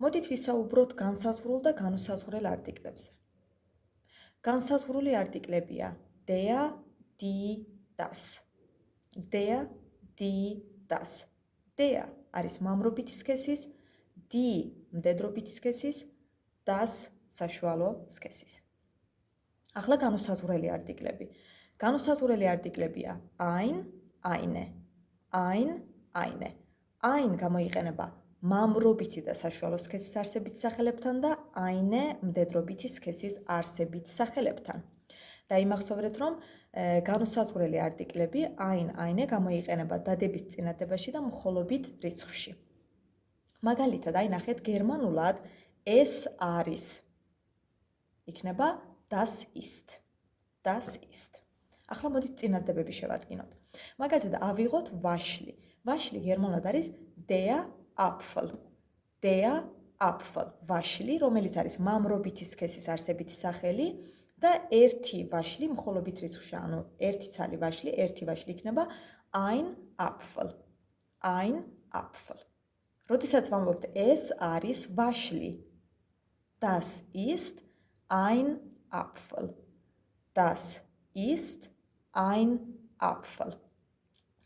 მოდით ვისაუბროთ განსაზღვრულ და განუსაზღვრელ არტიკლებზე. განსაზღვრული არტიკლებია der, die, das. Der, die, das. Der არის მამრობითი სქესის, die მდედრობითი სქესის, das საშუალო სქესის. ახლა განუსაზღვრელი არტიკლები. განუსაზღვრელი არტიკლებია ein, eine. Ein, eine. Ein გამოიყენება მამრობითი და საშუალო სქესის არსებით სახელებთან და eine მდედრობითი სქესის არსებით სახელებთან. დაიმახსოვრეთ, რომ განუსაზღვრელი არტიკლები ein, eine გამოიყენება დადებით წინადებაში და მხოლობით რიცხვში. მაგალითად, აი ნახეთ, გერმანულად ეს არის. იქნება das ist. Das ist. ახლა მოდით წინადებები შევადგინოთ. მაგალითად, ავიღოთ ვაშლი. ვაშლი გერმანულად არის der Apfel. Der Apfel. ვაშლი, რომელიც არის მამრობითი სქესის არსებითი სახელი და ერთი ვაშლი მხოლობით რიცხვში, ანუ ერთი ცალი ვაშლი, ერთი ვაშლი იქნება ein Apfel. Ein Apfel. როდესაც ვამბობთ ეს არის ვაშლი. Das ist ein Apfel. Das ist ein Apfel.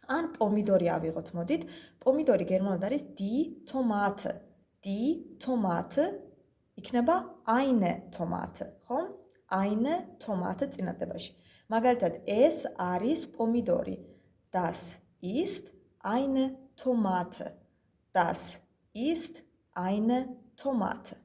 ან პომიდორი ავიღოთ, მოდით. პომიდორი გერმანულად არის die Tomate. Die Tomate იქნება eine Tomate, ხო? Eine Tomate წინადებაში. მაგალითად, ეს არის პომიდორი. Das ist eine Tomate. Das ist eine Tomate.